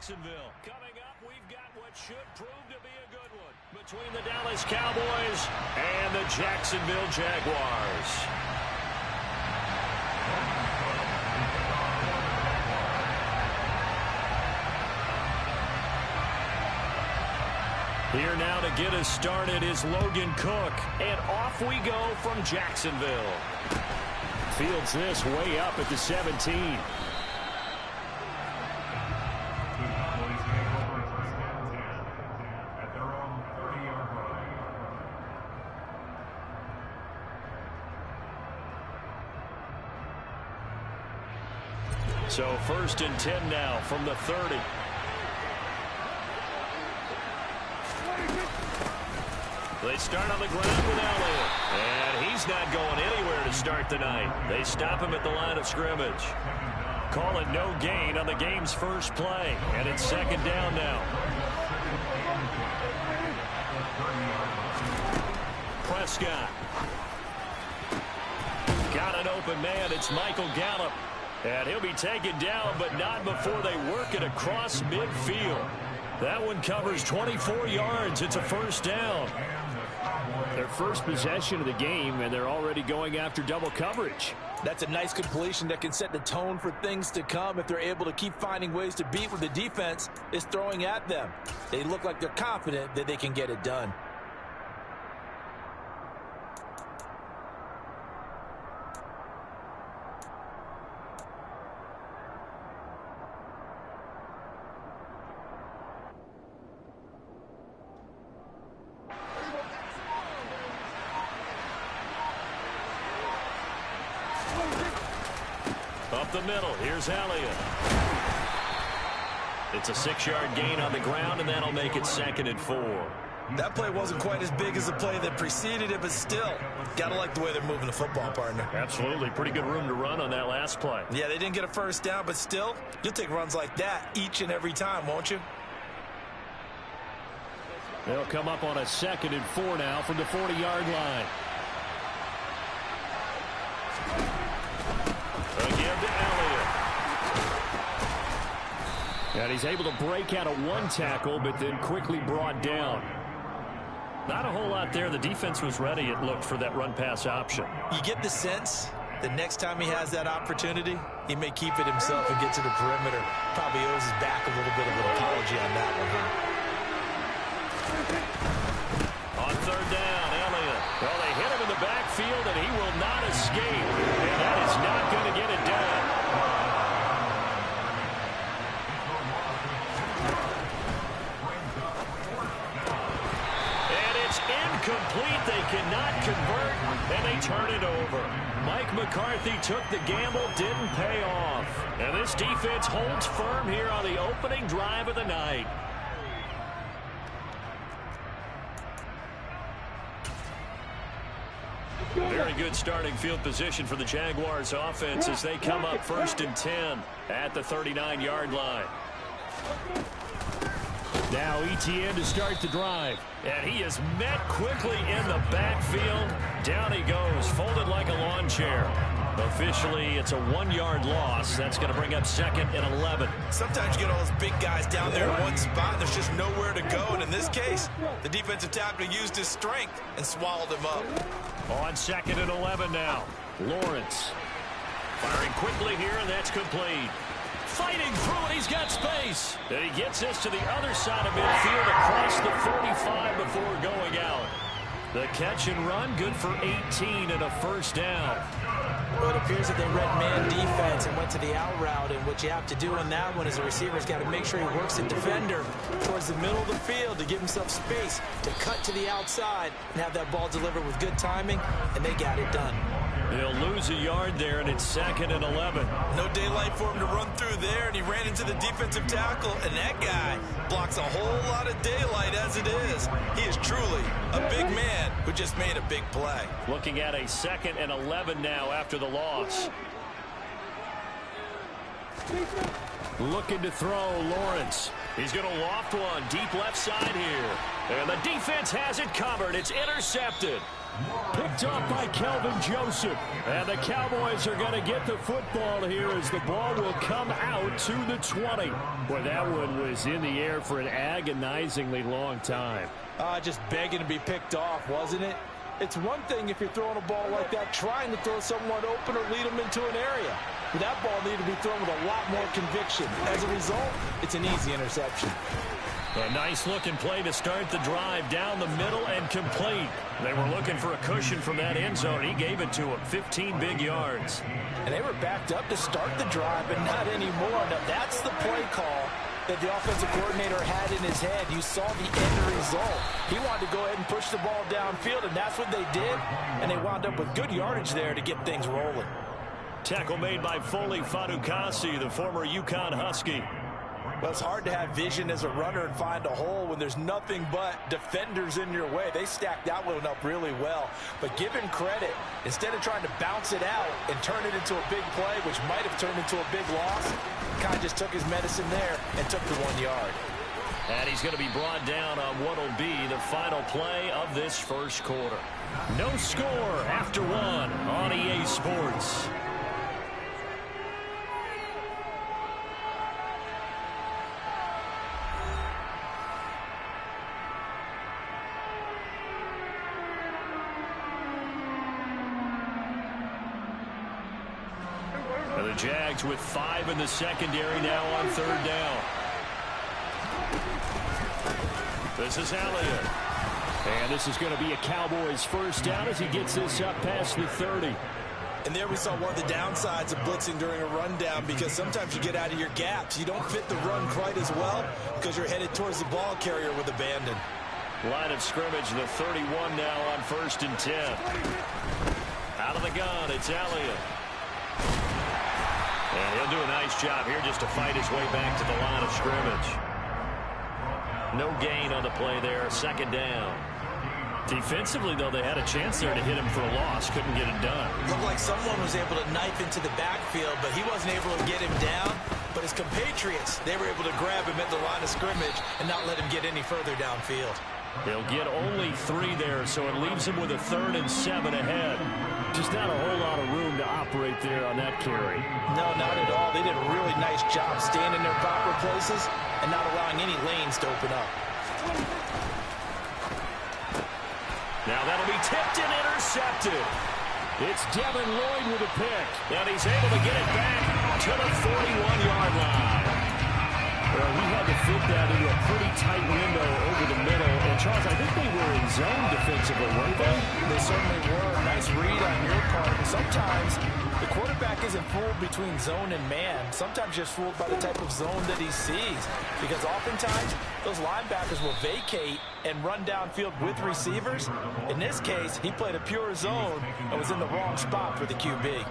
Jacksonville. Coming up, we've got what should prove to be a good one between the Dallas Cowboys and the Jacksonville Jaguars. Here now to get us started is Logan Cook, and off we go from Jacksonville. Fields this way up at the 17. So 1st and 10 now from the 30. They start on the ground with Elliott. And he's not going anywhere to start the night. They stop him at the line of scrimmage. Call it no gain on the game's first play. And it's 2nd down now. Prescott. Got an open man. It's Michael Gallup. And he'll be taken down, but not before they work it across midfield. That one covers 24 yards. It's a 1st down. Their first possession of the game, and they're already going after double coverage. That's a nice completion that can set the tone for things to come if they're able to keep finding ways to beat what the defense is throwing at them. They look like they're confident that they can get it done. Up the middle, here's Elliott. It's a 6-yard gain on the ground, and that'll make it 2nd and 4. That play wasn't quite as big as the play that preceded it, but still, gotta like the way they're moving the football, partner. Absolutely, pretty good room to run on that last play. Yeah, they didn't get a 1st down, but still, you'll take runs like that each and every time, won't you? They'll come up on a 2nd and 4 now from the 40-yard line. Again to Elliott. And he's able to break out of one tackle, but then quickly brought down. Not a whole lot there. The defense was ready, it looked, for that run-pass option. You get the sense that next time he has that opportunity, he may keep it himself and get to the perimeter. Probably owes his back a little bit of an apology on that one, huh? On 3rd down, Elliott. Well, they hit him in the backfield, and he will not escape. And that is not going to get it done. And it's incomplete. They cannot convert, and they turn it over. Mike McCarthy took the gamble, didn't pay off. And this defense holds firm here on the opening drive of the night. Very good starting field position for the Jaguars offense as they come up 1st and 10 at the 39-yard line. Now Etienne to start the drive. And he is met quickly in the backfield. Down he goes, folded like a lawn chair. Officially, it's a 1-yard loss. That's going to bring up 2nd and 11. Sometimes you get all those big guys down there in one spot, and there's just nowhere to go. And in this case, the defensive tackle used his strength and swallowed him up. On 2nd and 11 now. Lawrence firing quickly here, and that's complete. Fighting through it, he's got space. And he gets this to the other side of midfield across the 45 before going out. The catch and run, good for 18 and a 1st down. Well, it appears that they read man defense and went to the out route, and what you have to do in that one is the receiver's got to make sure he works the defender towards the middle of the field to give himself space to cut to the outside and have that ball delivered with good timing, and they got it done. They'll lose a yard there, and it's 2nd and 11. No daylight for him to run through there, and he ran into the defensive tackle, and that guy blocks a whole lot of daylight as it is. He is truly a big man who just made a big play. Looking at a 2nd and 11 now after the loss. Looking to throw, Lawrence. He's going to loft one deep left side here. And the defense has it covered. It's intercepted. Picked off by Kelvin Joseph. And the Cowboys are going to get the football here as the ball will come out to the 20. Boy, that one was in the air for an agonizingly long time. Just begging to be picked off, wasn't it? It's one thing if you're throwing a ball like that, trying to throw someone open or lead them into an area. But that ball needed to be thrown with a lot more conviction. As a result, it's an easy interception. A nice-looking play to start the drive down the middle and complete. They were looking for a cushion from that end zone. He gave it to him, 15 big yards. And they were backed up to start the drive, but not anymore. Now, that's the play call that the offensive coordinator had in his head. You saw the end result. He wanted to go ahead and push the ball downfield, and that's what they did. And they wound up with good yardage there to get things rolling. Tackle made by Foley Fadukasi, the former UConn Husky. Well, it's hard to have vision as a runner and find a hole when there's nothing but defenders in your way. They stacked that one up really well. But give him credit. Instead of trying to bounce it out and turn it into a big play, which might have turned into a big loss, kind of just took his medicine there and took the 1 yard. And he's going to be brought down on what will be the final play of this first quarter. No score after one on EA Sports. The Jags with 5 in the secondary now on 3rd down. This is Elliott. And this is going to be a Cowboys first down as he gets this up past the 30. And there we saw one of the downsides of blitzing during a rundown, because sometimes you get out of your gaps. You don't fit the run quite as well because you're headed towards the ball carrier with abandon. Line of scrimmage, the 31 now on 1st and 10. Out of the gun, it's Elliott. And he'll do a nice job here just to fight his way back to the line of scrimmage. No gain on the play there, 2nd down. Defensively, though, they had a chance there to hit him for a loss. Couldn't get it done. Looked like someone was able to knife into the backfield, but he wasn't able to get him down. But his compatriots, they were able to grab him at the line of scrimmage and not let him get any further downfield. They'll get only 3 there, so it leaves him with a 3rd and 7 ahead. Just not a whole lot of room to operate there on that carry. No, not at all. They did a really nice job staying in their proper places and not allowing any lanes to open up. Now that'll be tipped and intercepted. It's Devin Lloyd with a pick. And he's able to get it back to the 41-yard line. Well, he had to fit that into a pretty tight window over the middle. And, Charles, I think they were in zone defensively, weren't they? They certainly were. Nice read on your part. And sometimes the quarterback isn't fooled between zone and man. Sometimes just fooled by the type of zone that he sees. Because oftentimes those linebackers will vacate and run downfield with receivers. In this case, he played a pure zone and was in the wrong spot for the QB.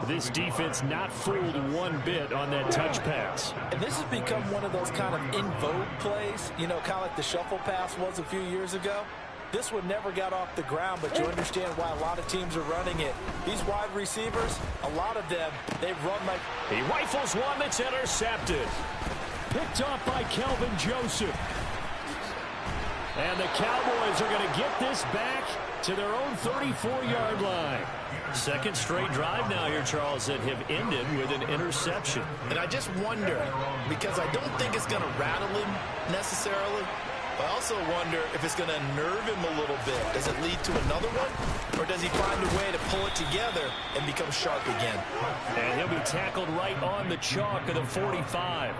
This defense not fooled one bit on that touch pass. And this has become one of those kind of in vogue plays, you know, kind of like the shuffle pass was a few years ago. This one never got off the ground, but you understand why a lot of teams are running it. These wide receivers, a lot of them, they run like... He rifles one that's intercepted. Picked off by Kelvin Joseph. And the Cowboys are going to get this back to their own 34-yard line. 2nd straight drive now here, Charles, that have ended with an interception. And I just wonder, because I don't think it's going to rattle him necessarily, but I also wonder if it's going to nerve him a little bit. Does it lead to another one? Or does he find a way to pull it together and become sharp again? And he'll be tackled right on the chalk of the 45.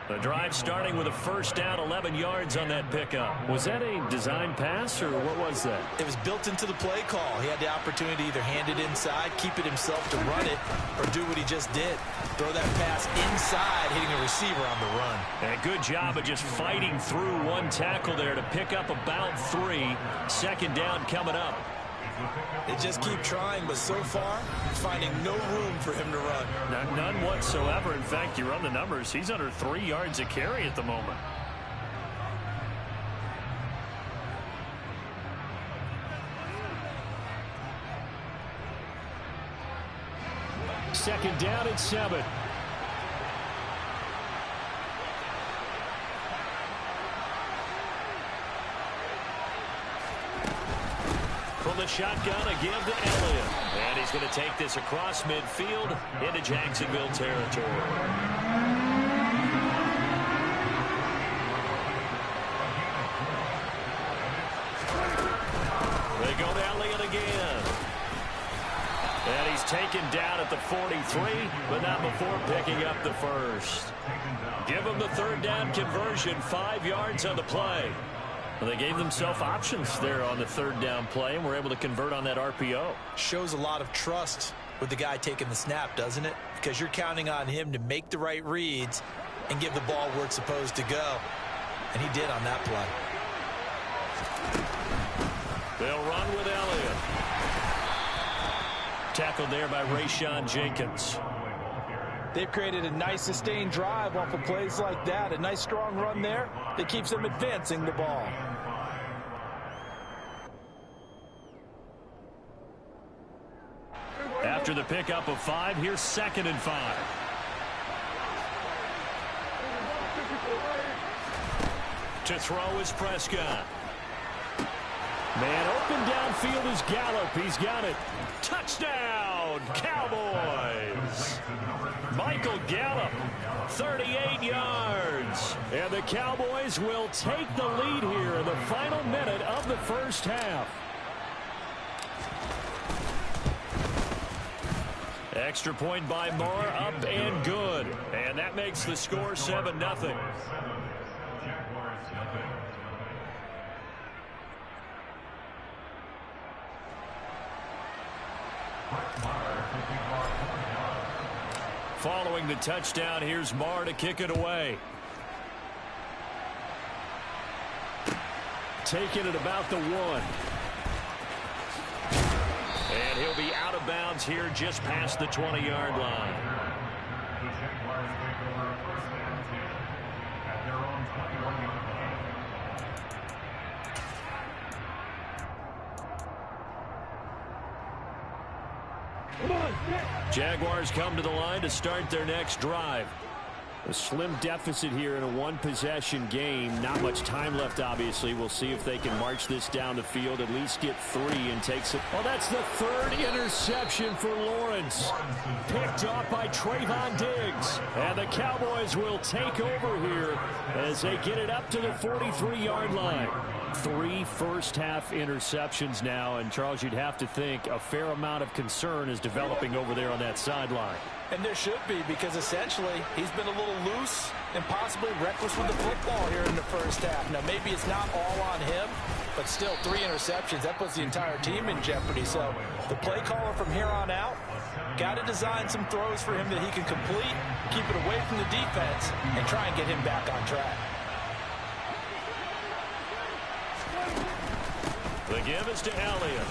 The drive starting with a 1st down, 11 yards on that pickup. Was that a design pass, or what was that? It was built into the play call. He had the opportunity to either hand it inside, keep it himself to run it, or do what he just did. Throw that pass inside, hitting a receiver on the run. And a good job of just fighting through one tackle there to pick up about 3. 2nd down coming up. They just keep trying, but so far, finding no room for him to run. None whatsoever. In fact, you run the numbers. He's under 3 yards a carry at the moment. Second down at 7. shotgun, a give to Elliott. And he's going to take this across midfield into Jacksonville territory. They go to Elliott again. And he's taken down at the 43, but not before picking up the first. Give him the third down conversion, 5 yards on the play. Well, they gave themselves options there on the third down play and were able to convert on that RPO. Shows a lot of trust with the guy taking the snap, doesn't it? Because you're counting on him to make the right reads and give the ball where it's supposed to go. And he did on that play. They'll run with Elliott. Tackled there by Rayshon Jenkins. They've created a nice sustained drive off of plays like that. A nice strong run there that keeps them advancing the ball. After the pickup of 5, here's 2nd and 5. To throw is Prescott. Man open downfield is Gallup. He's got it. Touchdown, Cowboys. Michael Gallup, 38 yards. And the Cowboys will take the lead here in the final minute of the first half. Extra point by Moore, up and good. And that makes the score 7-0. Following the touchdown, here's Marr to kick it away. Taking it about the 1. And he'll be out of bounds here just past the 20-yard line. Jaguars come to the line to start their next drive. A slim deficit here in a one-possession game. Not much time left, obviously. We'll see if they can march this down the field, at least get 3 and takes it. Oh, that's the 3rd interception for Lawrence. Picked off by Trayvon Diggs. And the Cowboys will take over here as they get it up to the 43-yard line. 3 first-half interceptions now, and Charles, you'd have to think a fair amount of concern is developing over there on that sideline. And there should be, because essentially he's been a little loose and possibly reckless with the football here in the first half. Now, maybe it's not all on him, but still 3 interceptions. That puts the entire team in jeopardy. So the play caller from here on out got to design some throws for him that he can complete, keep it away from the defense, and try and get him back on track. The give is to Elliott.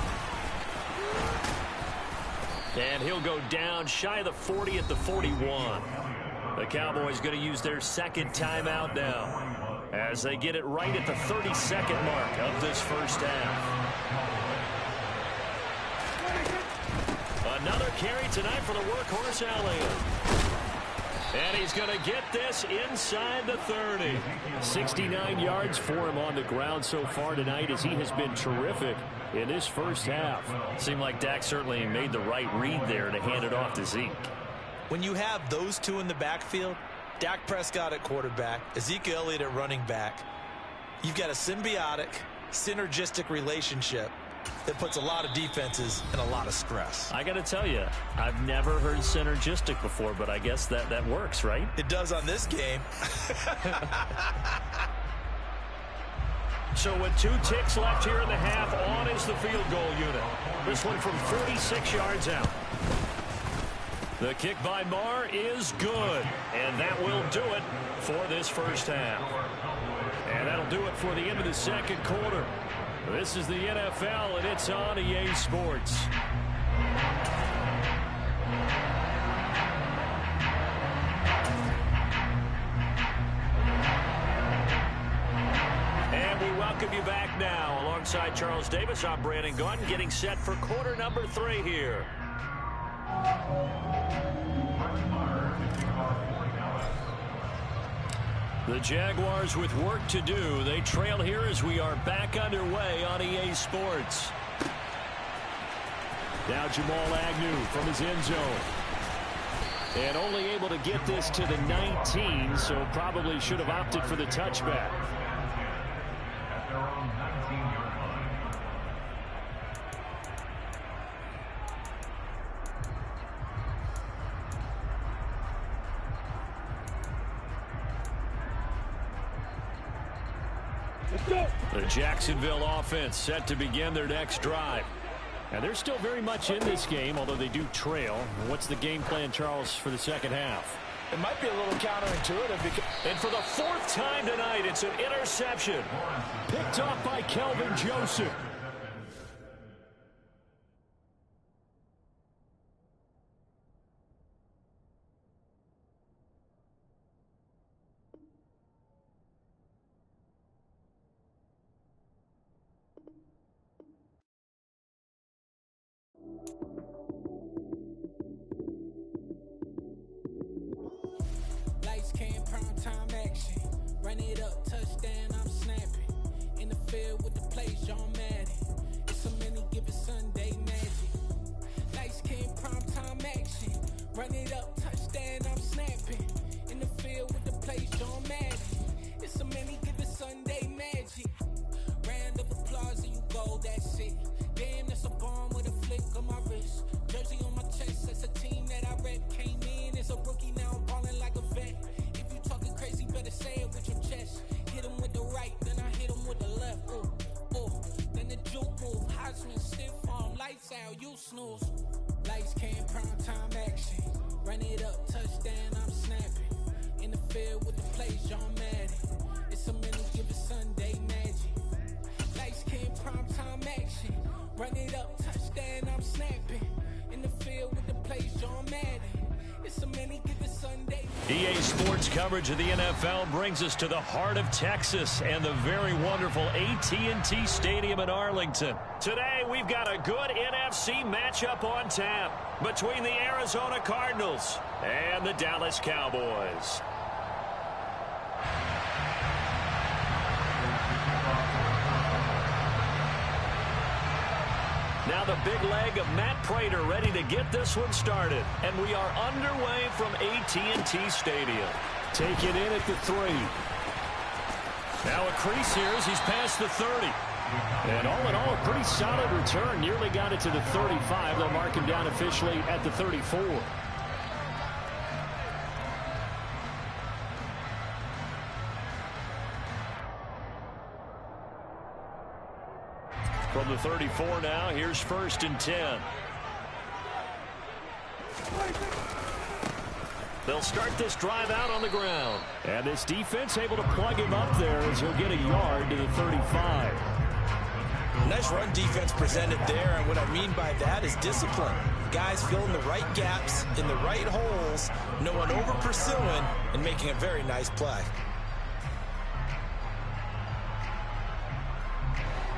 And he'll go down shy of the 40 at the 41. The Cowboys going to use their 2nd timeout now as they get it right at the 32nd mark of this first half. Another carry tonight for the workhorse Elliott. And he's going to get this inside the 30. 69 yards for him on the ground so far tonight as he has been terrific in this first half. Seemed like Dak certainly made the right read there to hand it off to Zeke. When you have those two in the backfield, Dak Prescott at quarterback, Ezekiel Elliott at running back, you've got a symbiotic, synergistic relationship that puts a lot of defenses in a lot of stress. I got to tell you, I've never heard synergistic before, but I guess that works, right? It does on this game. So with 2 ticks left here in the half, on is the field goal unit. This one from 46 yards out. The kick by Marr is good, and that will do it for this first half. And that'll do it for the end of the second quarter. This is the NFL, and it's on EA Sports. And we welcome you back now. Alongside Charles Davis, I'm Brandon Gunn, getting set for quarter number 3 here. The Jaguars with work to do. They trail here as we are back underway on EA Sports. Now Jamal Agnew from his end zone. And only able to get this to the 19, so probably should have opted for the touchback. The Jacksonville offense set to begin their next drive. And they're still very much in this game, although they do trail. What's the game plan, Charles, for the second half? It might be a little counterintuitive. And for the fourth time tonight, it's an interception. Picked off by Kelvin Joseph. Lights came, prime time action. Run it up, touchdown, I'm snapping. In the field with the plays, John Madden. It's a many given Sunday magic. Lights came, prime time action. Run it up, touchdown, I'm snapping. In the field with the plays, John Madden. It's a many given Sunday magic. Round of applause and you go, that's it. Damn, that's a bomb with a flick on my wrist. Jersey on my chest, that's a team that I rep. Came in as a rookie, now I'm balling like a vet. If you talking crazy, better say it with your chest. Hit him with the right, then I hit him with the left. Ooh, ooh. Then the juke move, Heisman stiff arm, lights out, you snooze. Lights came, prime time action. Run it up, touchdown, I'm snapping. In the field with the plays, John Madden. It's a many given Sunday magic. Lights came, prime time action. Run it up, touchdown, I'm snapping. In the field with the plays, John Madden. It's a many given Sunday. EA Sports coverage of the NFL brings us to the heart of Texas and the very wonderful AT&T Stadium in Arlington. Today, we've got a good NFC matchup on tap between the Arizona Cardinals and the Dallas Cowboys. Now the big leg of Matt Prater ready to get this one started. And we are underway from AT&T Stadium. Take it in at the 3. Now a crease here as he's past the 30. And all in all, a pretty solid return. Nearly got it to the 35. They'll mark him down officially at the 34. From the 34 now, here's 1st and 10. They'll start this drive out on the ground. And this defense able to plug him up there as he'll get a yard to the 35. Nice run defense presented there, and what I mean by that is discipline. Guys filling the right gaps in the right holes, no one over pursuing, and making a very nice play.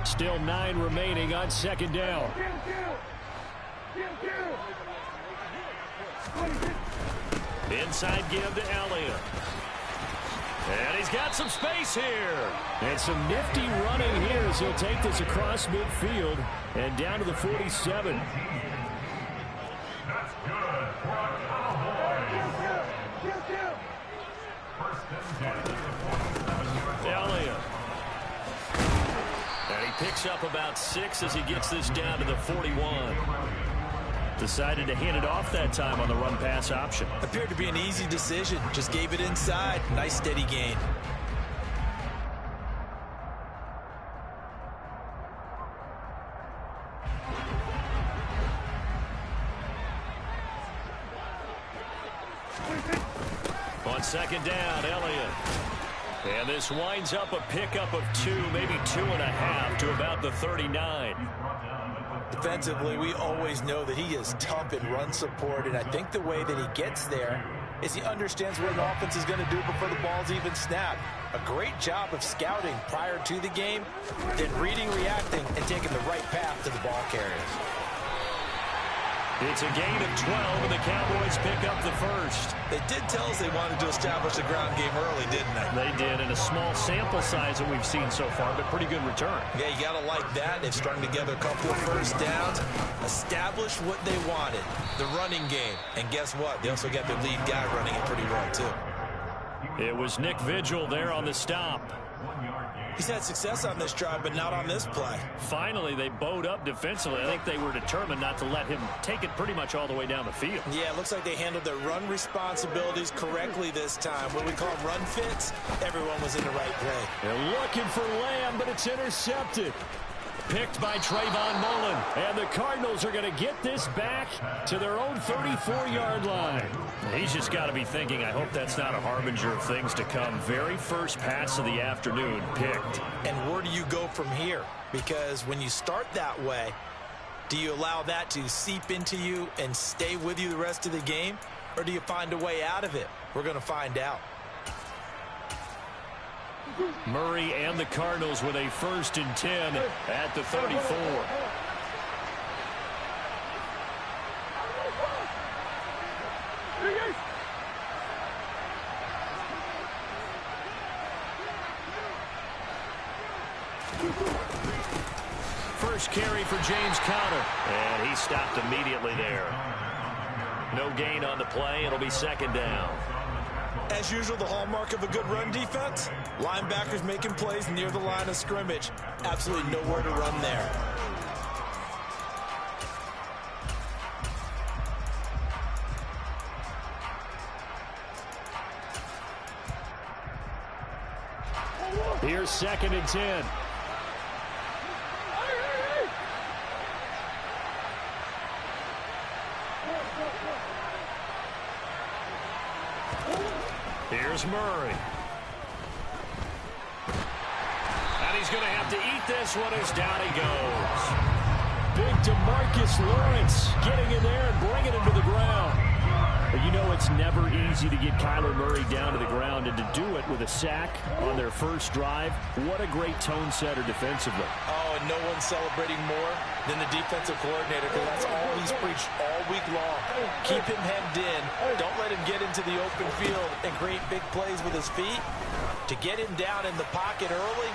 Still 9 remaining on 2nd down. Inside give to Elliott. And he's got some space here. And some nifty running here as he'll take this across midfield and down to the 47. That's good for a Cowboy. Elliott. And he picks up about 6 as he gets this down to the 41. Decided to hand it off that time on the run-pass option. Appeared to be an easy decision. Just gave it inside. Nice steady gain. On 2nd down, Elliott. And this winds up a pickup of 2, maybe 2.5 to about the 39. Defensively, we always know that he is tough in run support, and I think the way that he gets there is he understands what an offense is going to do before the ball's even snapped. A great job of scouting prior to the game, then reading, reacting, and taking the right path to the ball carrier. It's a gain of 12, and the Cowboys pick up the first. They did tell us they wanted to establish the ground game early, didn't they? They did, in a small sample size that we've seen so far, but pretty good return. Yeah, you got to like that. They've strung together a couple of first downs, established what they wanted, the running game. And guess what? They also got their lead guy running it pretty well, too. It was Nick Vigil there on the stop. He's had success on this drive, but not on this play. Finally, they bowed up defensively. I think they were determined not to let him take it pretty much all the way down the field. Yeah, it looks like they handled their run responsibilities correctly this time. What we call run fits, everyone was in the right play. They're looking for Lamb, but it's intercepted. Picked by Trayvon Mullen. And the Cardinals are going to get this back to their own 34-yard line. He's just got to be thinking, I hope that's not a harbinger of things to come. Very first pass of the afternoon picked. And where do you go from here? Because when you start that way, do you allow that to seep into you and stay with you the rest of the game? Or do you find a way out of it? We're going to find out. Murray and the Cardinals with a 1st and 10 at the 34. First carry for James Conner, and he stopped immediately there. No gain on the play. It'll be 2nd down. As usual, the hallmark of a good run defense, linebackers making plays near the line of scrimmage. Absolutely nowhere to run there. Here's 2nd and 10. Here's Murray. And he's going to have to eat this one as down he goes. Big DeMarcus Lawrence getting in there and bringing him to the ground. But you know it's never easy to get Kyler Murray down to the ground, and to do it with a sack on their first drive, what a great tone setter defensively. Oh, and no one's celebrating more than the defensive coordinator, because that's all he's preached all week long. Keep him hemmed in. Don't let him get into the open field and create big plays with his feet. To get him down in the pocket early,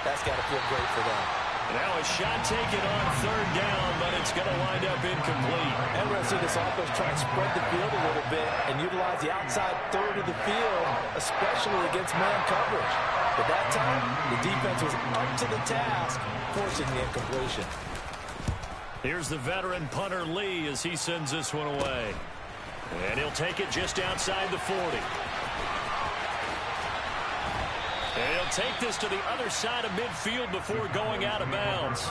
that's got to feel great for them. Now a shot taken on 3rd down, but it's going to wind up incomplete. And we're going to see this offense try and spread the field a little bit and utilize the outside third of the field, especially against man coverage. But that time, the defense was up to the task, forcing the incompletion. Here's the veteran punter Lee as he sends this one away. And he'll take it just outside the 40. And he'll take this to the other side of midfield before going out of bounds.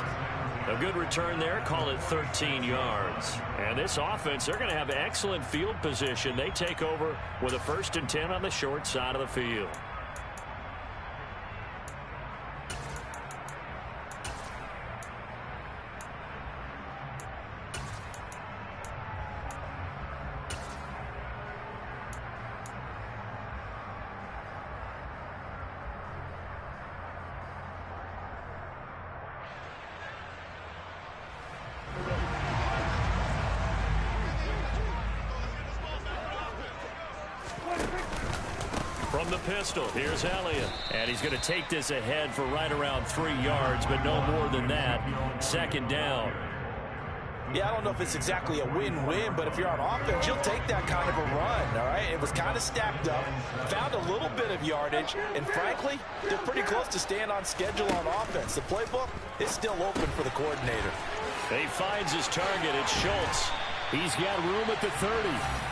A good return there, call it 13 yards. And this offense, they're going to have excellent field position. They take over with a 1st and 10 on the short side of the field. From the pistol, here's Elliott. And he's going to take this ahead for right around 3 yards, but no more than that. 2nd down. Yeah, I don't know if it's exactly a win-win, but if you're on offense, you'll take that kind of a run, all right? It was kind of stacked up, found a little bit of yardage, and frankly, they're pretty close to staying on schedule on offense. The playbook is still open for the coordinator. He finds his target. It's Schultz. He's got room at the 30.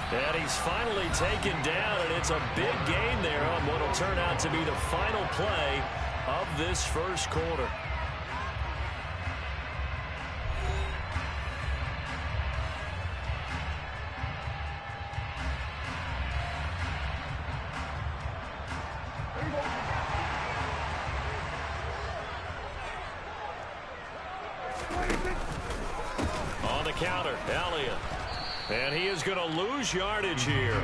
And he's finally taken down, and it's a big gain there on what will turn out to be the final play of this first quarter. On the counter, Elliott. And he is going to lose yardage here.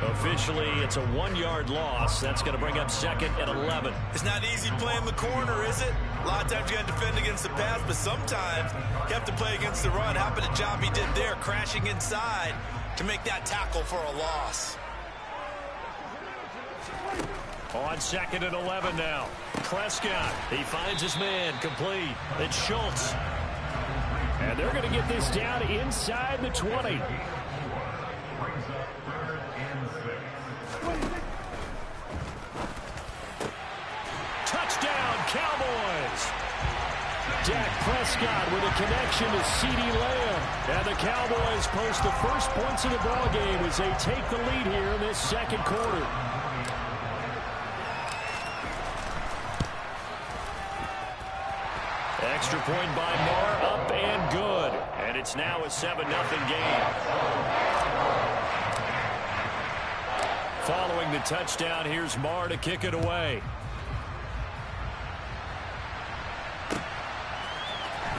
Officially, it's a 1-yard loss. That's going to bring up 2nd and 11. It's not easy playing the corner, is it? A lot of times you got to defend against the pass, but sometimes you have to play against the run. How about the job he did there, crashing inside to make that tackle for a loss? On 2nd and 11 now. Prescott, he finds his man, complete. It's Schultz. And they're going to get this down inside the 20. Touchdown, Cowboys! Dak Prescott with a connection to CeeDee Lamb. And the Cowboys post the first points of the ballgame as they take the lead here in this second quarter. Extra point by Marr, up and good. And it's now a 7-0 game. Following the touchdown, here's Marr to kick it away.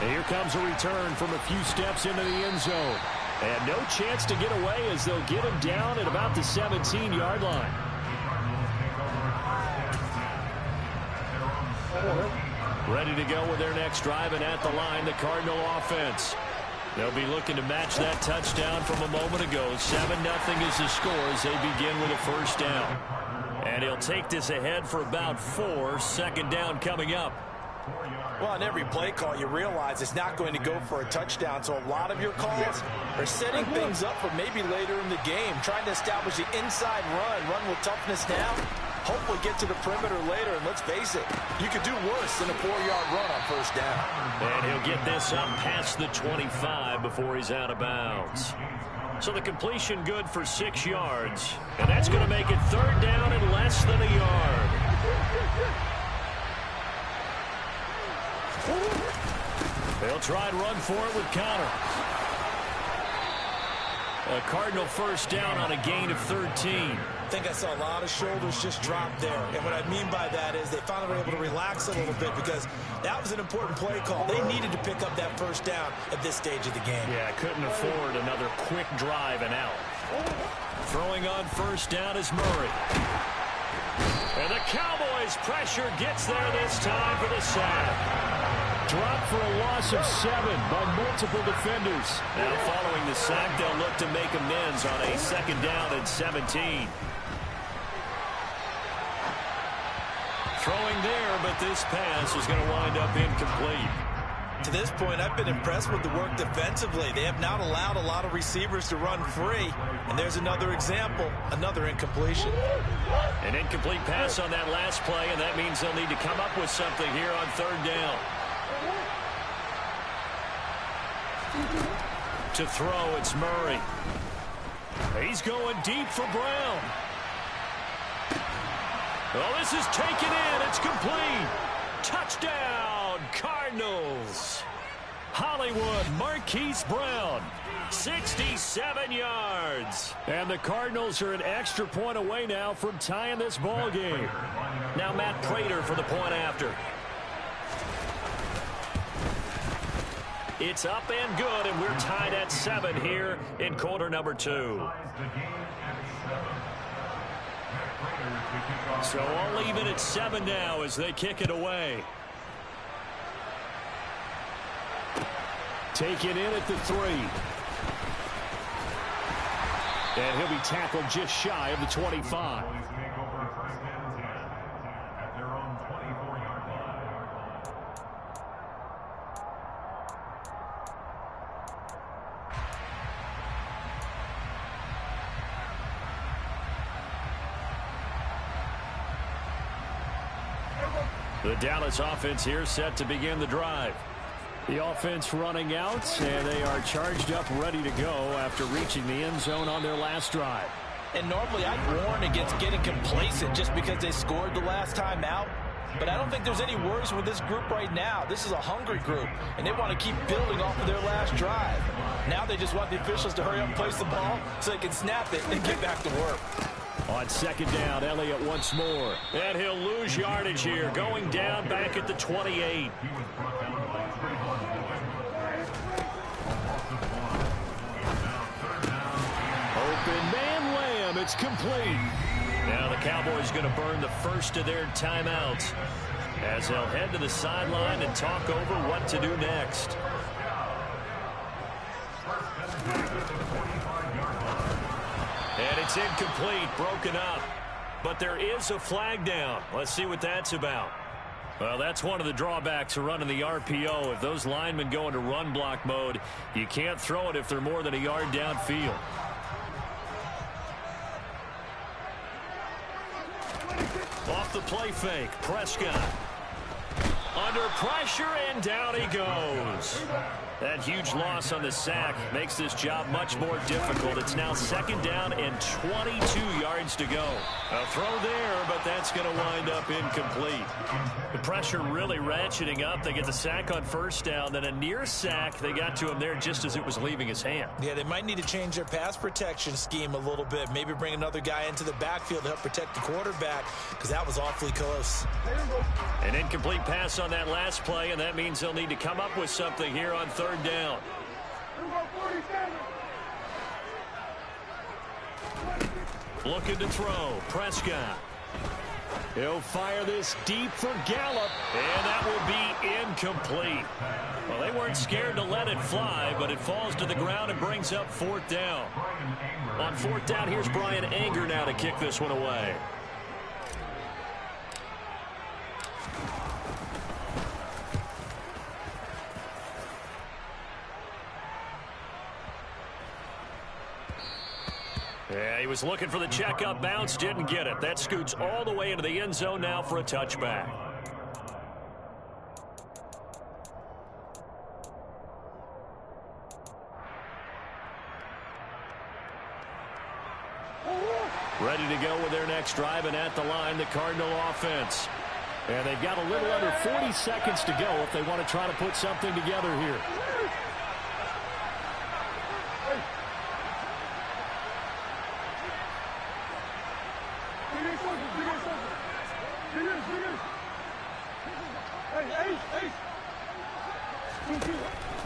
And here comes a return from a few steps into the end zone. And no chance to get away as they'll get him down at about the 17-yard line. Ready to go with their next drive, and at the line, the Cardinal offense. They'll be looking to match that touchdown from a moment ago. 7-0 is the score as they begin with a first down. And he'll take this ahead for about 4. Second down coming up. Well, on every play call, you realize it's not going to go for a touchdown, so a lot of your calls are setting things up for maybe later in the game, trying to establish the inside run with toughness now, hopefully get to the perimeter later, and let's face it, you could do worse than a 4-yard run on first down. And he'll get this up past the 25 before he's out of bounds. So the completion good for 6 yards, and that's going to make it third down and less than a yard. They'll try and run for it with Connor. A Cardinal first down on a gain of 13. I think I saw a lot of shoulders just drop there. And what I mean by that is they finally were able to relax a little bit because that was an important play call. They needed to pick up that first down at this stage of the game. Yeah, couldn't afford another quick drive and out. Throwing on first down is Murray. And the Cowboys' pressure gets there this time for the sack. Dropped for a loss of 7 by multiple defenders. Now following the sack, they'll look to make amends on a second down and 17. Throwing there, but this pass is going to wind up incomplete. To this point, I've been impressed with the work defensively. They have not allowed a lot of receivers to run free. And there's another example, another incompletion. An incomplete pass on that last play, and that means they'll need to come up with something here on third down. To throw, it's Murray. He's going deep for Brown. Oh, this is taken in. It's complete. Touchdown, Cardinals. Hollywood Marquise Brown, 67 yards. And the Cardinals are an extra point away now from tying this ball game. Now Matt Prater for the point after. It's up and good, and we're tied at 7 here in quarter number 2. So all even at 7 now as they kick it away. Taken in at the 3. And he'll be tackled just shy of the 25. The Dallas offense here set to begin the drive. The offense running out, and they are charged up, ready to go after reaching the end zone on their last drive. And normally I'd warn against getting complacent just because they scored the last time out. But I don't think there's any worries with this group right now. This is a hungry group, and they want to keep building off of their last drive. Now they just want the officials to hurry up and place the ball so they can snap it and get back to work. On second down, Elliott once more. And he'll lose yardage here, going down back at the 28. Open man Lamb It's complete. Now the Cowboys going to burn the first of their timeouts as they'll head to the sideline and talk over what to do next. And it's incomplete, broken up. But there is a flag down. Let's see what that's about. Well, that's one of the drawbacks of running the RPO. If those linemen go into run block mode, you can't throw it if they're more than a yard downfield. Off the play fake, Prescott. Under pressure, and down he goes. That huge loss on the sack makes this job much more difficult. It's now 2nd down and 22 yards to go. A throw there, but that's going to wind up incomplete. The pressure really ratcheting up. They get the sack on 1st down, then a near sack. They got to him there just as it was leaving his hand. Yeah, they might need to change their pass protection scheme a little bit. Maybe bring another guy into the backfield to help protect the quarterback, because that was awfully close. An incomplete pass on that last play, and that means they'll need to come up with something here on 3rd down. Looking to throw. Prescott. He'll fire this deep for Gallup, and that will be incomplete. Well, they weren't scared to let it fly, but it falls to the ground and brings up 4th down. On 4th down, here's Brian Anger now to kick this one away. Yeah, he was looking for the checkup bounce, didn't get it. That scoots all the way into the end zone now for a touchback. Ready to go with their next drive, and at the line, the Cardinal offense. And they've got a little under 40 seconds to go if they want to try to put something together here.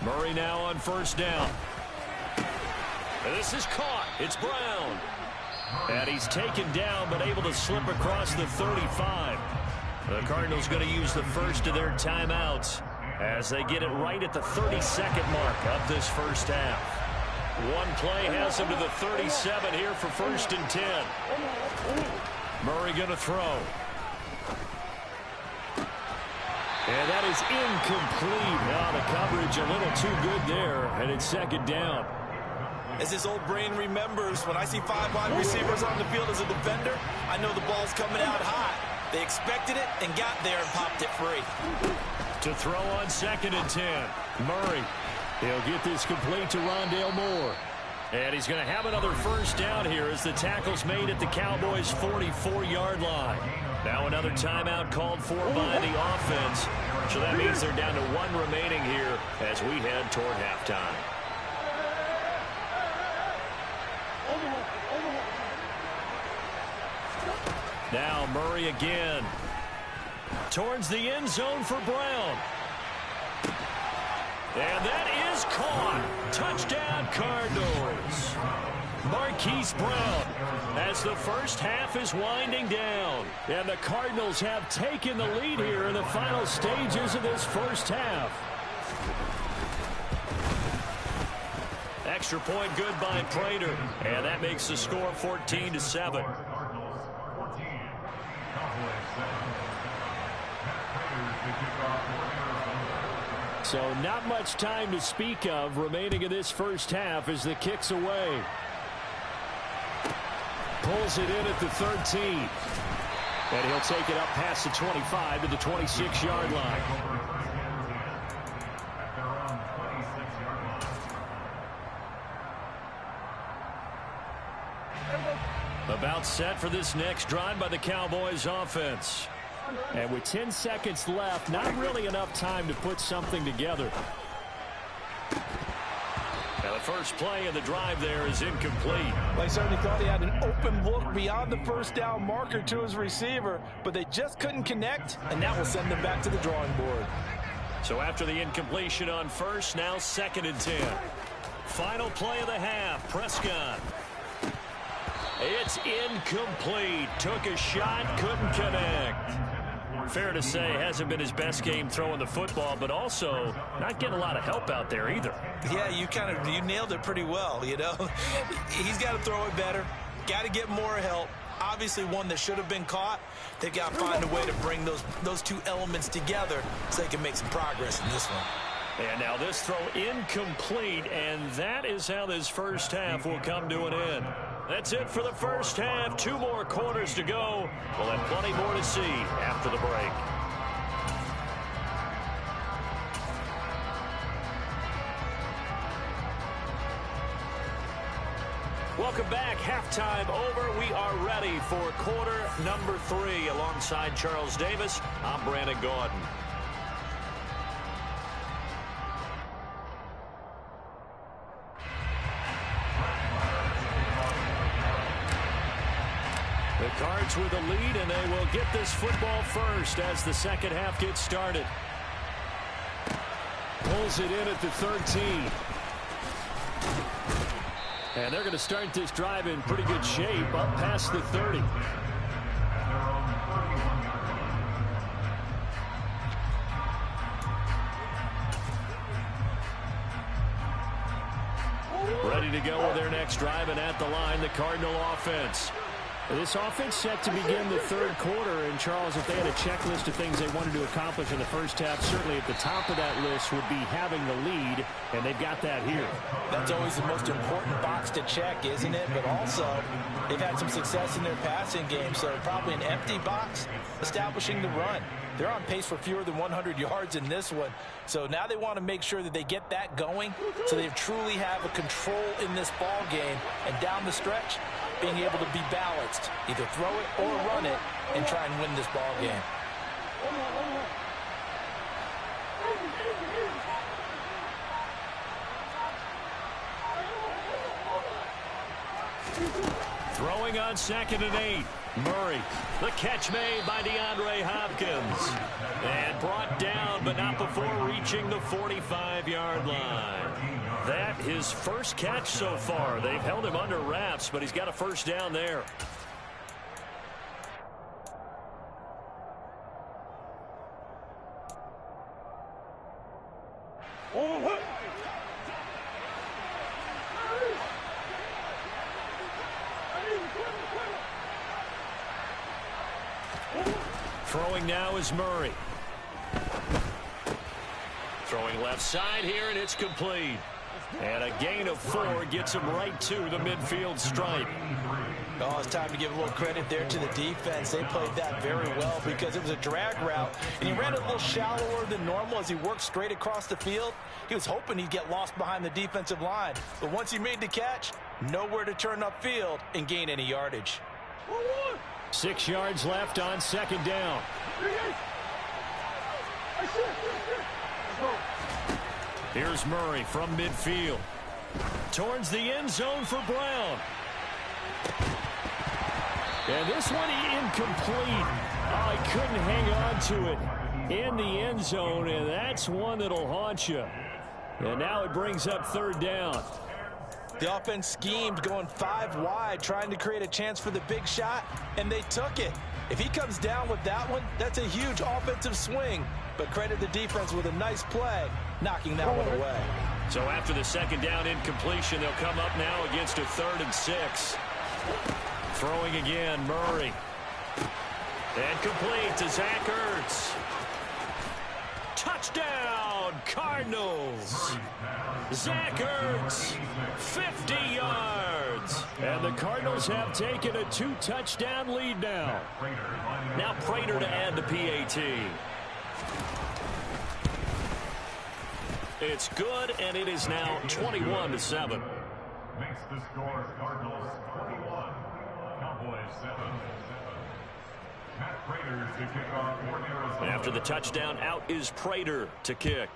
Murray now on 1st down. This is caught. It's Brown. And he's taken down but able to slip across the 35. The Cardinals going to use the first of their timeouts as they get it right at the 32nd mark of this first half. One play has them to the 37 here for 1st and 10. Murray going to throw. And that is incomplete. Now the coverage a little too good there, and it's 2nd down. As his old brain remembers, when I see 5 wide receivers on the field as a defender, I know the ball's coming out hot. They expected it and got there and popped it free. To throw on 2nd and 10. Murray. He'll get this complete to Rondale Moore. And he's going to have another 1st down here as the tackle's made at the Cowboys' 44-yard line. Now another timeout called for by the offense. So that means they're down to 1 remaining here as we head toward halftime. Now Murray again. Towards the end zone for Brown. And that is caught. Touchdown Cardinals. Marquise Brown as the first half is winding down. And the Cardinals have taken the lead here in the final stages of this first half. Extra point good by Prater. And that makes the score 14-7. So not much time to speak of remaining in this first half as the kick's away. Pulls it in at the 13. And he'll take it up past the 25 to the 26-yard line. About set for this next drive by the Cowboys offense. And with 10 seconds left, not really enough time to put something together. Now the first play of the drive there is incomplete. They certainly thought he had an open look beyond the 1st down marker to his receiver, but they just couldn't connect, and that will send them back to the drawing board. So after the incompletion on 1st, now 2nd and 10. Final play of the half, Prescott. It's incomplete. Took a shot, couldn't connect. Fair to say, hasn't been his best game throwing the football, but also not getting a lot of help out there either. Yeah, you nailed it pretty well, you know. He's got to throw it better. Got to get more help. Obviously one that should have been caught. They've got to find a way to bring those two elements together so they can make some progress in this one. And now this throw incomplete, and that is how this first half will come to an end. That's it for the first half. 2 more quarters to go. We'll have plenty more to see after the break. Welcome back. Halftime over. We are ready for quarter number 3. Alongside Charles Davis, I'm Brandon Gaudin. The Cards with a lead, and they will get this football first as the second half gets started. Pulls it in at the 13. And they're going to start this drive in pretty good shape up past the 30. Ready to go with their next drive, and at the line, the Cardinal offense. This offense set to begin the third quarter, and Charles, if they had a checklist of things they wanted to accomplish in the first half, certainly at the top of that list would be having the lead, and they've got that here. That's always the most important box to check, isn't it? But also, they've had some success in their passing game, so probably an empty box establishing the run. They're on pace for fewer than 100 yards in this one. So now they want to make sure that they get that going so they truly have a control in this ball game. And down the stretch, being able to be balanced, either throw it or run it, and try and win this ball game. Throwing on 2nd and 8. Murray. The catch made by DeAndre Hopkins. And brought down, but not before reaching the 45-yard line. That his first catch so far. They've held him under wraps, but he's got a first down there. Throwing now is Murray. Throwing left side here, and it's complete. And a gain of 4 gets him right to the midfield stripe. Oh, it's time to give a little credit there to the defense. They played that very well because it was a drag route, and he ran it a little shallower than normal as he worked straight across the field. He was hoping he'd get lost behind the defensive line. But once he made the catch, nowhere to turn upfield and gain any yardage. 6 yards left on 2nd down. Here's Murray from midfield. Towards the end zone for Brown. And this one incomplete. Oh, he couldn't hang on to it in the end zone, and that's one that'll haunt you. And now it brings up 3rd down. The offense schemed going 5 wide, trying to create a chance for the big shot, and they took it. If he comes down with that one, that's a huge offensive swing. But credit the defense with a nice play, knocking that one away. So after the 2nd down incompletion, they'll come up now against a 3rd and 6. Throwing again, Murray. And complete to Zach Ertz. Touchdown, Cardinals. Zach Ertz, 50 yards. And the Cardinals have taken a 2-touchdown lead now. Now Prater to add the PAT. It's good, and it is now 21-7. Makes the score Cardinals 21, Cowboys 7. Matt Prater to kick off for Arizona. After the touchdown, out is Prater to kick.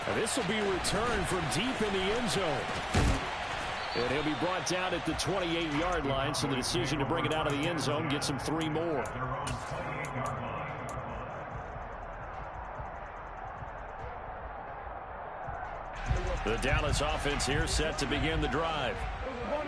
Now this will be returned from deep in the end zone. And he'll be brought down at the 28-yard line, so the decision to bring it out of the end zone gets him 3 more. The Dallas offense here set to begin the drive.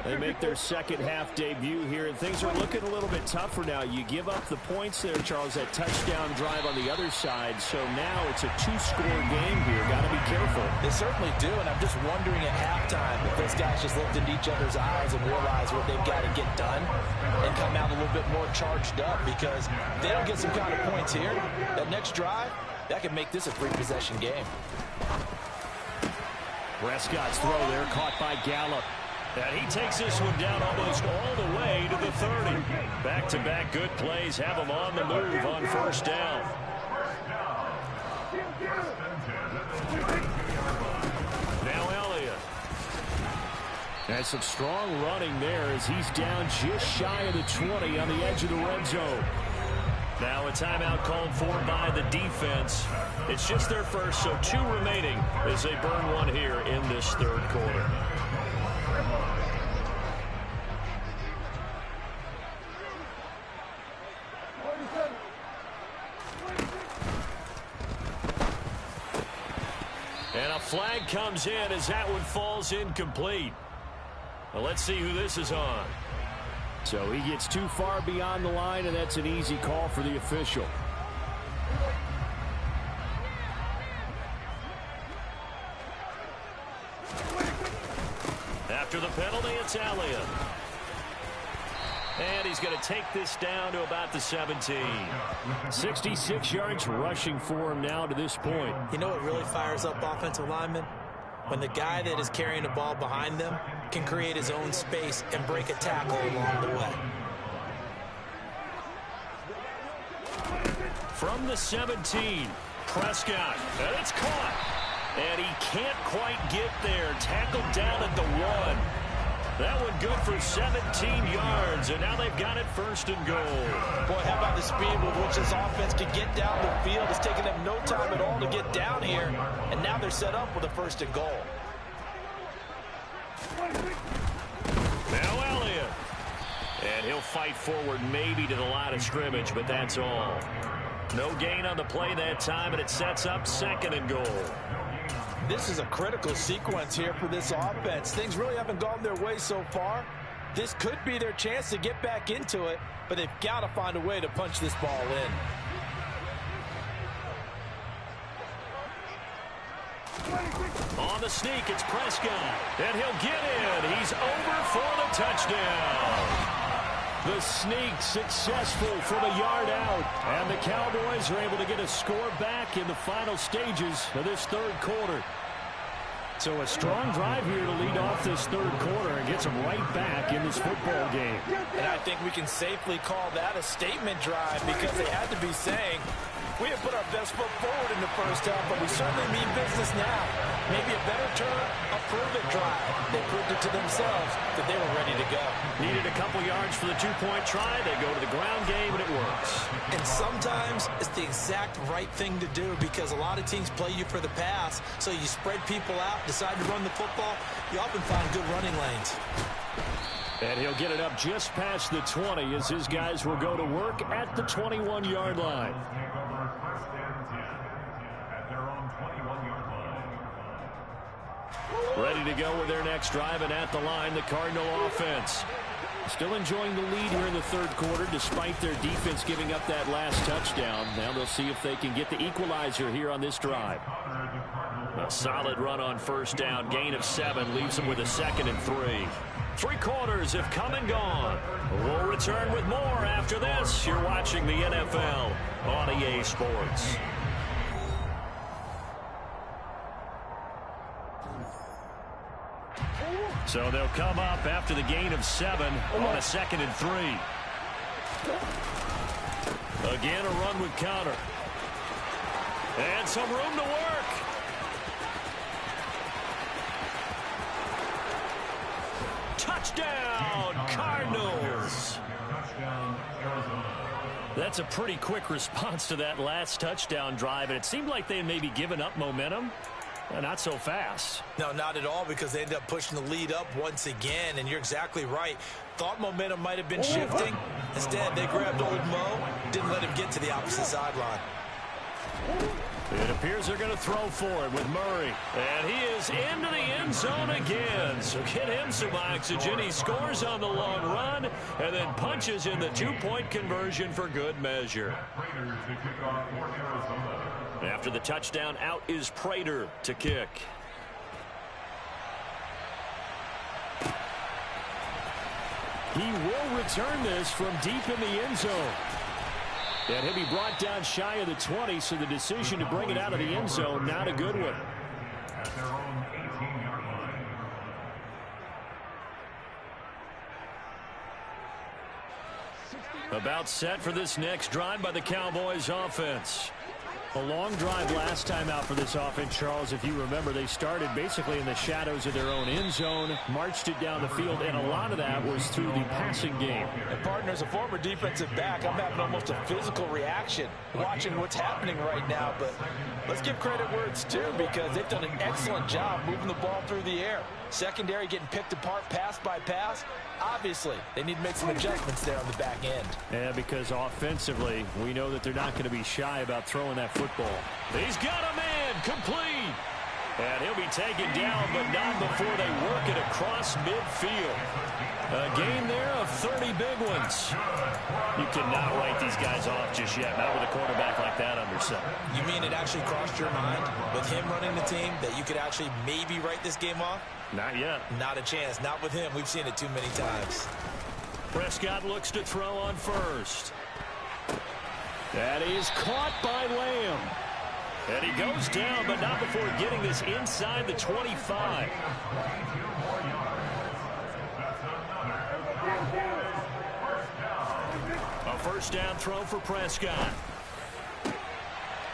They make their second half debut here, and things are looking a little bit tougher now. You give up the points there, Charles, that touchdown drive on the other side. So now it's a two-score game here. Got to be careful. They certainly do, and I'm just wondering at halftime if those guys just looked into each other's eyes and realize what they've got to get done and come out a little bit more charged up, because if they don't get some kind of points here, that next drive, that could make this a three-possession game. Prescott's throw there caught by Gallup. And he takes this one down almost all the way to the 30. Back-to-back good plays have him on the move on first down. Now Elliott. And some strong running there as he's down just shy of the 20 on the edge of the red zone. Now a timeout called for by the defense. It's just their first, so 2 remaining as they burn one here in this third quarter. And a flag comes in as that one falls incomplete. Well, let's see who this is on. So he gets too far beyond the line, and that's an easy call for the official. After the penalty, it's Elliott. And he's going to take this down to about the 17. 66 yards rushing for him now to this point. You know what really fires up offensive linemen? When the guy that is carrying the ball behind them can create his own space and break a tackle along the way. From the 17, Prescott, and it's caught. And he can't quite get there. Tackled down at the 1. That one good for 17 yards, and now they've got it first and goal. Boy, how about the speed with which this offense can get down the field? It's taken them no time at all to get down here, and now they're set up with a first and goal. Now Elliott. And he'll fight forward maybe to the line of scrimmage, but that's all. No gain on the play that time, and it sets up second and goal. This is a critical sequence here for this offense. Things really haven't gone their way so far. This could be their chance to get back into it, but they've got to find a way to punch this ball in. On the sneak, it's Prescott. And he'll get in. He's over for the touchdown. The sneak successful from a yard out. And the Cowboys are able to get a score back in the final stages of this third quarter. So a strong drive here to lead off this third quarter and gets them right back in this football game. And I think we can safely call that a statement drive, because they had to be saying, we have put our best foot forward in the first half, but we certainly mean business now. Maybe a better term, a prove-it drive. They proved it to themselves that they were ready to go. Needed a couple yards for the two-point try. They go to the ground game, and it works. And sometimes it's the exact right thing to do, because a lot of teams play you for the pass, so you spread people out, decide to run the football, you often find good running lanes. And he'll get it up just past the 20 as his guys will go to work at the 21-yard line. Ready to go with their next drive, and at the line, the Cardinal offense. Still enjoying the lead here in the third quarter, despite their defense giving up that last touchdown. Now they'll see if they can get the equalizer here on this drive. A solid run on first down, gain of 7, leaves them with a 2nd and 3. 3 quarters have come and gone. We'll return with more after this. You're watching the NFL on EA Sports. So they'll come up after the gain of 7 on a 2nd and 3. Again, a run with counter. And some room to work. Touchdown, Cardinals. That's a pretty quick response to that last touchdown drive, and it seemed like they had maybe given up momentum. Not so fast. No, not at all, because they ended up pushing the lead up once again, and you're exactly right. Thought momentum might have been shifting. Instead, they grabbed old Mo, didn't let him get to the opposite sideline. It appears they're going to throw for it with Murray. And he is into the end zone again. So get him some oxygen. He scores on the long run and then punches in the two-point conversion for good measure. After the touchdown, out is Prater to kick. He will return this from deep in the end zone. And he'll be brought down shy of the 20, so the decision to bring it out of the end zone, not a good one. At their own 18-yard line. About set for this next drive by the Cowboys offense. A long drive last time out for this offense, Charles. If you remember, they started basically in the shadows of their own end zone, marched it down the field, and a lot of that was through the passing game. And partner, as a former defensive back, I'm having almost a physical reaction watching what's happening right now. But let's give credit where it's due, because they've done an excellent job moving the ball through the air. Secondary getting picked apart pass by pass. Obviously, they need to make some adjustments there on the back end. Yeah, because offensively, we know that they're not going to be shy about throwing that football. He's got a man, complete. And he'll be taken down, but not before they work it across midfield. A gain there of 30 big ones. You cannot write these guys off just yet, not with a quarterback like that under center. You mean it actually crossed your mind with him running the team that you could actually maybe write this game off? Not yet. Not a chance. Not with him. We've seen it too many times. Prescott looks to throw on first. That is caught by Lamb. And he goes down, but not before getting this inside the 25. A first down throw for Prescott.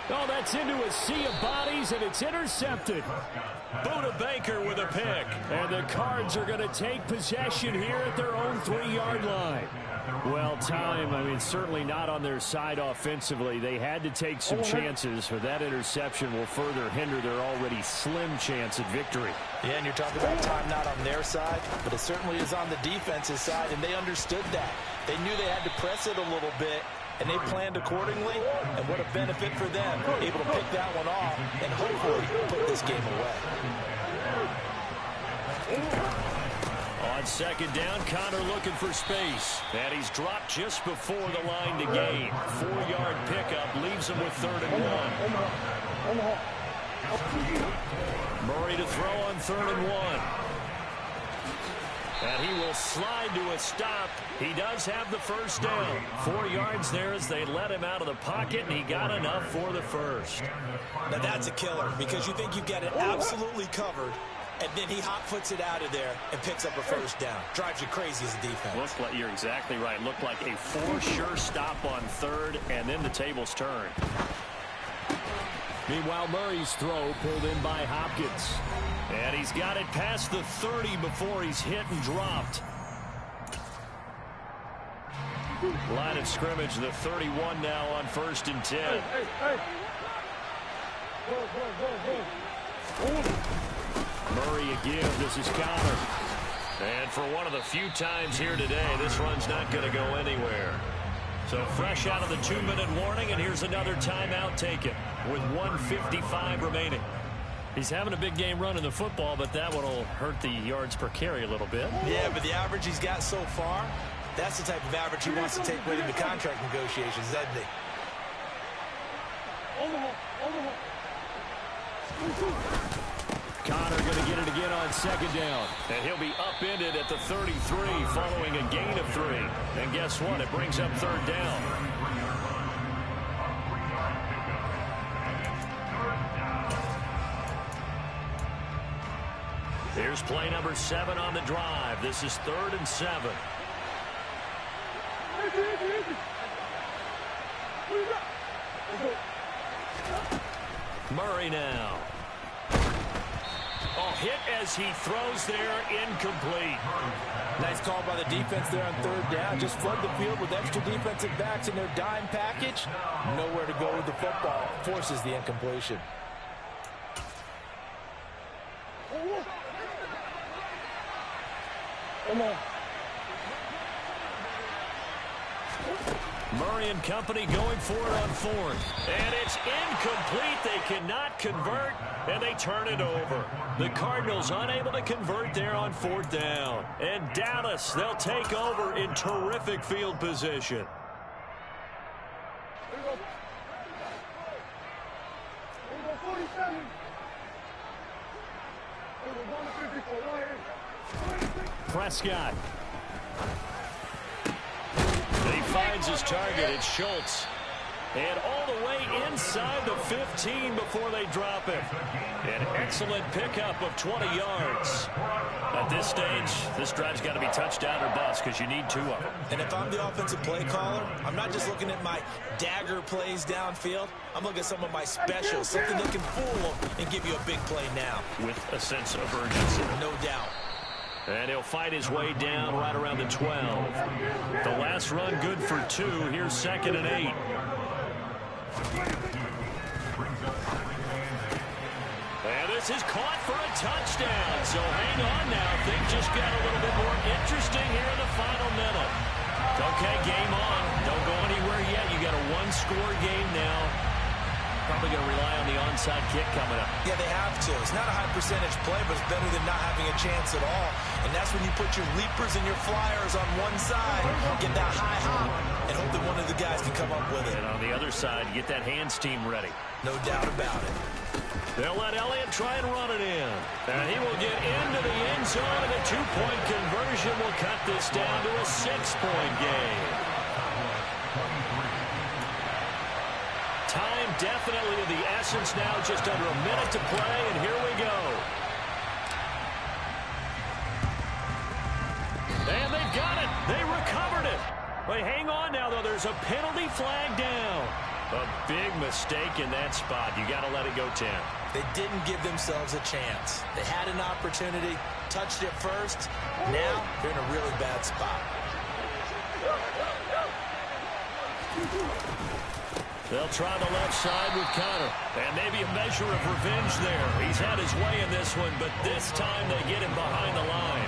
Oh, that's into a sea of bodies, and it's intercepted. Buda Baker with a pick. And the Cards are going to take possession here at their own 3-yard line. Well, time, I mean, certainly not on their side offensively. They had to take some chances, but that interception will further hinder their already slim chance at victory. Yeah, and you're talking about time not on their side, but it certainly is on the defense's side, and they understood that. They knew they had to press it a little bit, and they planned accordingly, and what a benefit for them, able to pick that one off and hopefully put this game away. On second down, Connor looking for space. And he's dropped just before the line to gain. 4-yard pickup leaves him with 3rd and 1. Murray to throw on 3rd and 1. And he will slide to a stop. He does have the first down. 4 yards there as they let him out of the pocket, and he got enough for the first. Now that's a killer, because you think you've got it absolutely covered, and then he hot-foots it out of there and picks up a first down. Drives you crazy as a defense. Looks like, you're exactly right. Looked like a for-sure stop on 3rd, and then the tables turn. Meanwhile, Murray's throw pulled in by Hopkins. And he's got it past the 30 before he's hit and dropped. Line of scrimmage, the 31 now on 1st and 10. Murray again. This is Connor. And for one of the few times here today, this run's not going to go anywhere. So fresh out of the 2-minute warning, and here's another timeout taken with 1:55 remaining. He's having a big game running the football, but that one will hurt the yards per carry a little bit. Yeah, but the average he's got so far, that's the type of average he wants to take with him to contract negotiations, doesn't he? Connor going to get it again on 2nd down. And he'll be upended at the 33 following a gain of 3. And guess what? It brings up 3rd down. Here's play number 7 on the drive. This is 3rd and 7. Murray now. Oh, hit as he throws there, incomplete. Nice call by the defense there on 3rd down. Just flood the field with extra defensive backs in their dime package. Nowhere to go with the football. Forces the incompletion. Murray and company going for it on fourth. And it's incomplete. They cannot convert, and they turn it over. The Cardinals unable to convert there on fourth down. And Dallas, they'll take over in terrific field position. Prescott. And he finds his target. It's Schultz. And all the way inside the 15 before they drop him. An excellent pickup of 20 yards. At this stage, this drive's got to be touchdown or bust because you need 2 of them. And if I'm the offensive play caller, I'm not just looking at my dagger plays downfield. I'm looking at some of my specials, something that can fool them and give you a big play now. With a sense of urgency. No doubt. And he'll fight his way down right around the 12. The last run good for 2. Here's 2nd and 8. And this is caught for a touchdown. So hang on now. Things just got a little bit more interesting here in the final minute. Okay, game on. Don't go anywhere yet. You got a 1-score game now. Probably going to rely on the onside kick coming up. Yeah, they have to. It's not a high percentage play, but it's better than not having a chance at all. And that's when you put your leapers and your flyers on one side, get that high hop, and hope that one of the guys can come up with it. And on the other side, get that hands team ready. No doubt about it. They'll let Elliott try and run it in. And he will get into the end zone, and a 2-point conversion will cut this down to a 6-point game. Time definitely of the essence now, just under a minute to play, and here we go. And they've got it. They recovered it. But hang on now, though. There's a penalty flag down. A big mistake in that spot. You got to let it go 10. They didn't give themselves a chance. They had an opportunity, touched it first. Now they're in a really bad spot. They'll try the left side with Connor. And maybe a measure of revenge there. He's had his way in this one, but this time they get him behind the line.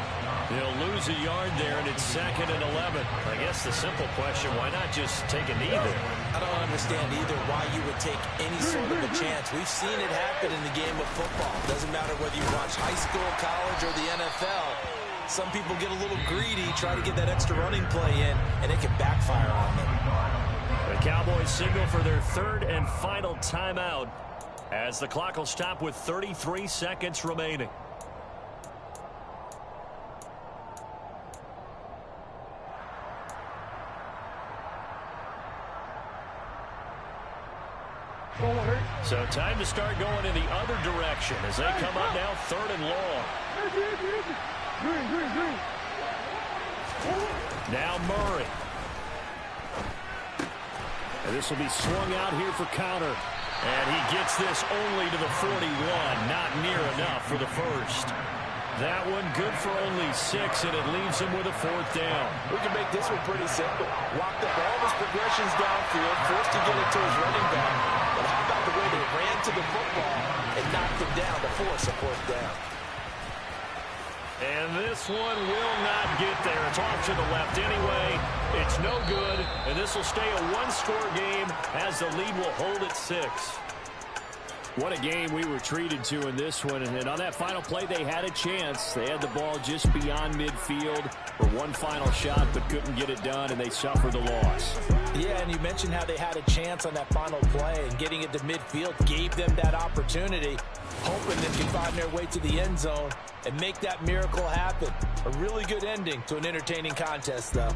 He'll lose a yard there, and it's 2nd and 11. I guess the simple question, why not just take a knee there? I don't understand either why you would take any sort of a chance. We've seen it happen in the game of football. Doesn't matter whether you watch high school, college, or the NFL. Some people get a little greedy, try to get that extra running play in, and it can backfire on them. The Cowboys signal for their 3rd and final timeout as the clock will stop with 33 seconds remaining. So time to start going in the other direction as they come up now 3rd and long. Now Murray. And this will be swung out here for Connor. And he gets this only to the 41. Not near enough for the first. That one good for only 6, and it leaves him with a 4th down. We can make this one pretty simple. Walked up all his progressions downfield, forced to get it to his running back. But how about the way they ran to the football and knocked him down to force a 4th down? And this one will not get there. It's off to the left anyway. It's no good, and this will stay a 1-score game as the lead will hold at 6. What a game we were treated to in this one. And on that final play, they had a chance. They had the ball just beyond midfield for one final shot, but couldn't get it done, and they suffered the loss. Yeah, and you mentioned how they had a chance on that final play, and getting it to midfield gave them that opportunity, hoping they could find their way to the end zone and make that miracle happen. A really good ending to an entertaining contest, though.